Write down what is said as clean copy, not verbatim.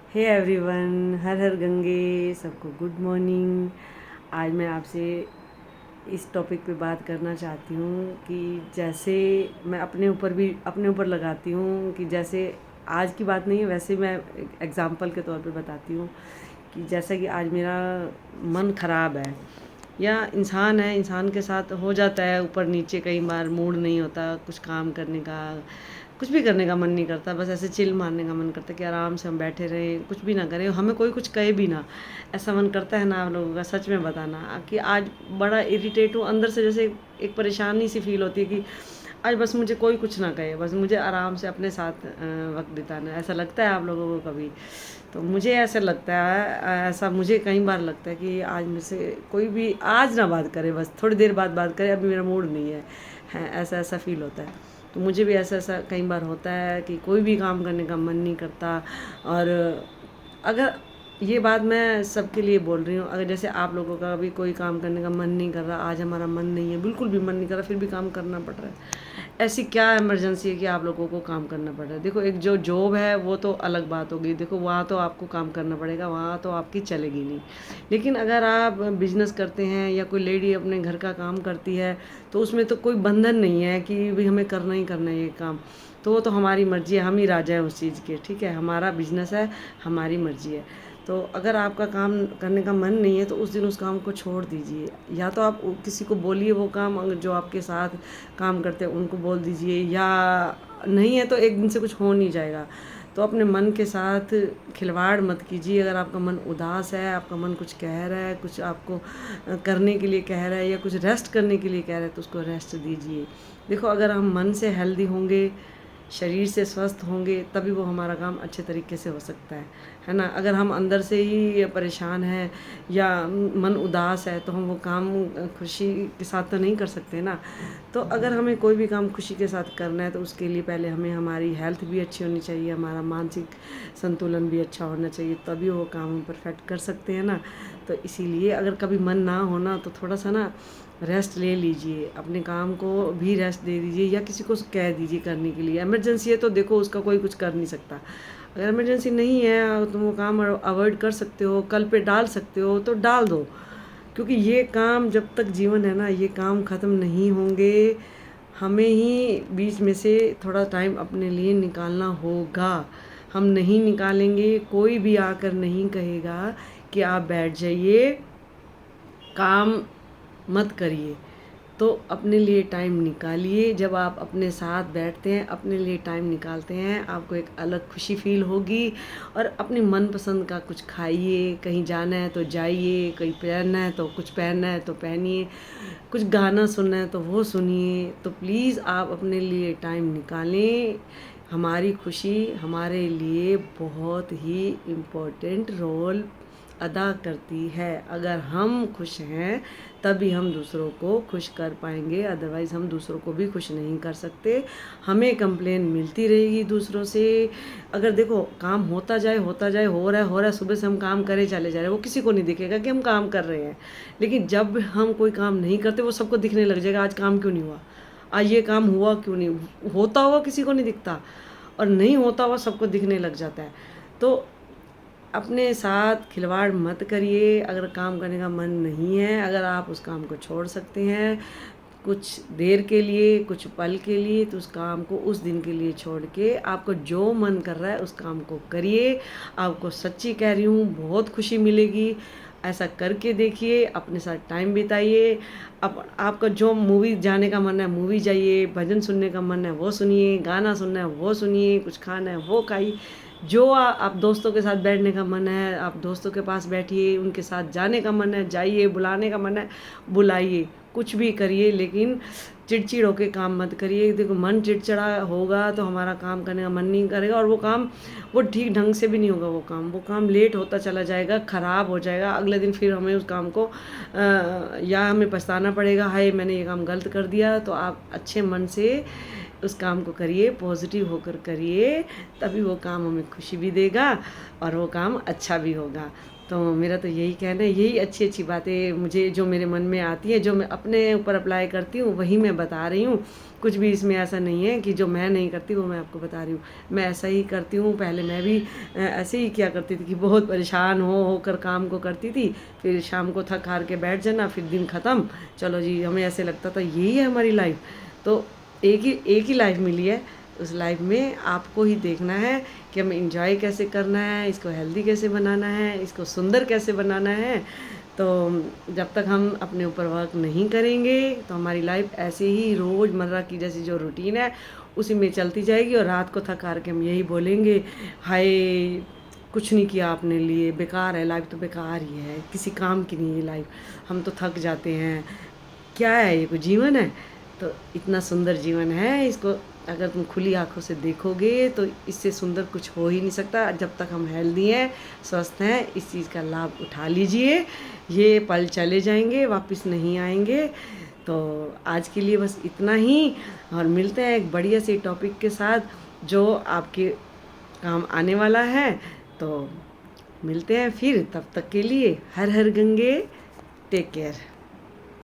Hey everyone, हर हर गंगे, सबको good morning. आज मैं आपसे इस टॉपिक पे बात करना चाहती हूँ कि जैसे मैं अपने ऊपर लगाती हूँ कि जैसे आज की बात नहीं है, वैसे मैं एग्ज़ाम्पल के तौर पे बताती हूँ कि जैसा कि आज मेरा मन ख़राब है या इंसान है, इंसान के साथ हो जाता है ऊपर नीचे, कई बार मूड नहीं होता कुछ काम करने का, कुछ भी करने का मन नहीं करता, बस ऐसे चिल मारने का मन करता है कि आराम से हम बैठे रहें, कुछ भी ना करें, हमें कोई कुछ कहे भी ना। ऐसा मन करता है ना आप लोगों का, सच में बताना कि आज बड़ा इरिटेट हूँ अंदर से, जैसे एक परेशानी सी फील होती है कि आज बस मुझे कोई कुछ ना कहे, बस मुझे आराम से अपने साथ वक्त बिताना है। ऐसा लगता है आप लोगों को कभी? तो मुझे ऐसा लगता है, ऐसा मुझे कई बार लगता है कि आज मुझसे कोई भी आज ना बात करे, बस थोड़ी देर बाद बात करे, अभी मेरा मूड नहीं है ऐसा ऐसा फील होता है। तो मुझे भी ऐसा ऐसा कई बार होता है कि कोई भी काम करने का मन नहीं करता। और अगर ये बात मैं सबके लिए बोल रही हूँ, अगर जैसे आप लोगों का अभी कोई काम करने का मन नहीं कर रहा, आज हमारा मन नहीं है, बिल्कुल भी मन नहीं कर रहा, फिर भी काम करना पड़ रहा है, ऐसी क्या इमरजेंसी है कि आप लोगों को काम करना पड़ रहा है? देखो, एक जो जॉब है वो तो अलग बात होगी, देखो वहाँ तो आपको काम करना पड़ेगा, वहाँ तो आपकी चलेगी नहीं। लेकिन अगर आप बिजनेस करते हैं या कोई लेडी अपने घर का काम करती है, तो उसमें तो कोई बंधन नहीं है कि भाई हमें करना ही करना है ये काम। तो वो तो हमारी मर्ज़ी है, हम ही राजा हैं उस चीज़ के, ठीक है, हमारा बिजनेस है, हमारी मर्ज़ी है। तो अगर आपका काम करने का मन नहीं है तो उस दिन उस काम को छोड़ दीजिए, या तो आप किसी को बोलिए वो काम, अगर जो आपके साथ काम करते हैं उनको बोल दीजिए, या नहीं है तो एक दिन से कुछ हो नहीं जाएगा। तो अपने मन के साथ खिलवाड़ मत कीजिए। अगर आपका मन उदास है, आपका मन कुछ कह रहा है, कुछ आपको करने के लिए कह रहा है या कुछ रेस्ट करने के लिए कह रहा है, तो उसको रेस्ट दीजिए। देखो, अगर हम मन से हेल्दी होंगे, शरीर से स्वस्थ होंगे, तभी वो हमारा काम अच्छे तरीके से हो सकता है ना। अगर हम अंदर से ही परेशान हैं या मन उदास है, तो हम वो काम खुशी के साथ तो नहीं कर सकते ना। तो अगर हमें कोई भी काम खुशी के साथ करना है, तो उसके लिए पहले हमें हमारी हेल्थ भी अच्छी होनी चाहिए, हमारा मानसिक संतुलन भी अच्छा होना चाहिए, तभी वो काम हम परफेक्ट कर सकते हैं ना। तो इसीलिए अगर कभी मन ना होना, तो थोड़ा सा ना रेस्ट ले लीजिए, अपने काम को भी रेस्ट दे दीजिए, या किसी को कह दीजिए करने के लिए। इमरजेंसी है तो देखो, उसका कोई कुछ कर नहीं सकता। अगर इमरजेंसी नहीं है, तुम वो काम अवॉइड कर सकते हो, कल पे डाल सकते हो, तो डाल दो। क्योंकि ये काम जब तक जीवन है ना, ये काम ख़त्म नहीं होंगे। हमें ही बीच में से थोड़ा टाइम अपने लिए निकालना होगा। हम नहीं निकालेंगे, कोई भी आकर नहीं कहेगा कि आप बैठ जाइए, काम मत करिए। तो अपने लिए टाइम निकालिए। जब आप अपने साथ बैठते हैं, अपने लिए टाइम निकालते हैं, आपको एक अलग खुशी फील होगी। और अपनी मनपसंद का कुछ खाइए, कहीं जाना है तो जाइए, कहीं पहनना है तो कुछ पहनना है तो पहनिए, कुछ गाना सुनना है तो वो सुनिए। तो प्लीज़ आप अपने लिए टाइम निकालें। हमारी खुशी हमारे लिए बहुत ही इम्पोर्टेंट रोल अदा करती है। अगर हम खुश हैं तभी हम दूसरों को खुश कर पाएंगे, अदरवाइज़ हम दूसरों को भी खुश नहीं कर सकते। हमें कंप्लेन मिलती रहेगी दूसरों से। अगर देखो, काम होता जाए होता जाए, हो रहा है, सुबह से हम काम करे चले जा रहे हैं, वो किसी को नहीं दिखेगा कि हम काम कर रहे हैं। लेकिन जब हम कोई काम नहीं करते, वो सबको दिखने लग जाएगा, आज काम क्यों नहीं हुआ, आज ये काम हुआ क्यों नहीं। होता हुआ किसी को नहीं दिखता, और नहीं होता हुआ सबको दिखने लग जाता है। तो अपने साथ खिलवाड़ मत करिए। अगर काम करने का मन नहीं है, अगर आप उस काम को छोड़ सकते हैं कुछ देर के लिए, कुछ पल के लिए, तो उस काम को उस दिन के लिए छोड़ के आपको जो मन कर रहा है उस काम को करिए। आपको सच्ची कह रही हूँ, बहुत खुशी मिलेगी। ऐसा करके देखिए, अपने साथ टाइम बिताइए। आपका जो मूवी जाने का मन है मूवी जाइए, भजन सुनने का मन है वो सुनिए, गाना सुनना है वो सुनिए, कुछ खाना है वो खाइए। जो आप दोस्तों के साथ बैठने का मन है, आप दोस्तों के पास बैठिए, उनके साथ जाने का मन है जाइए, बुलाने का मन है बुलाइए, कुछ भी करिए, लेकिन चिड़चिड़ होकर काम मत करिए। देखो, मन चिड़चिड़ा होगा तो हमारा काम करने का मन नहीं करेगा, और वो काम वो ठीक ढंग से भी नहीं होगा। वो काम लेट होता चला जाएगा, ख़राब हो जाएगा। अगले दिन फिर हमें उस काम को या हमें पछताना पड़ेगा, हाय मैंने ये काम गलत कर दिया। तो आप अच्छे मन से उस काम को करिए, पॉजिटिव होकर करिए, तभी वो काम हमें खुशी भी देगा और वो काम अच्छा भी होगा। तो मेरा तो यही कहना है, यही अच्छी अच्छी बातें मुझे जो मेरे मन में आती है, जो मैं अपने ऊपर अप्लाई करती हूँ, वही मैं बता रही हूँ। कुछ भी इसमें ऐसा नहीं है कि जो मैं नहीं करती वो मैं आपको बता रही हूँ। मैं ऐसा ही करती हूँ। पहले मैं भी ऐसे ही किया करती थी कि बहुत परेशान होकर काम को करती थी, फिर शाम को थक हार के बैठ जाना, फिर दिन ख़त्म। चलो जी, हमें ऐसे लगता था यही है हमारी लाइफ। तो एक ही लाइफ मिली है। उस लाइफ में आपको ही देखना है कि हमें इंजॉय कैसे करना है, इसको हेल्दी कैसे बनाना है, इसको सुंदर कैसे बनाना है। तो जब तक हम अपने ऊपर वर्क नहीं करेंगे तो हमारी लाइफ ऐसे ही रोज़मर्रा की जैसी जो रूटीन है उसी में चलती जाएगी, और रात को थक हार के हम यही बोलेंगे, हाय कुछ नहीं किया आपने लिए, बेकार है लाइफ, तो बेकार ही है, किसी काम की नहीं है लाइफ, हम तो थक जाते हैं। क्या है ये, कोई जीवन है? तो इतना सुंदर जीवन है, इसको अगर तुम खुली आंखों से देखोगे तो इससे सुंदर कुछ हो ही नहीं सकता। जब तक हम हेल्दी हैं, स्वस्थ हैं, इस चीज़ का लाभ उठा लीजिए। ये पल चले जाएंगे, वापस नहीं आएंगे। तो आज के लिए बस इतना ही, और मिलते हैं एक बढ़िया सी टॉपिक के साथ जो आपके काम आने वाला है। तो मिलते हैं फिर, तब तक के लिए हर हर गंगे, टेक केयर।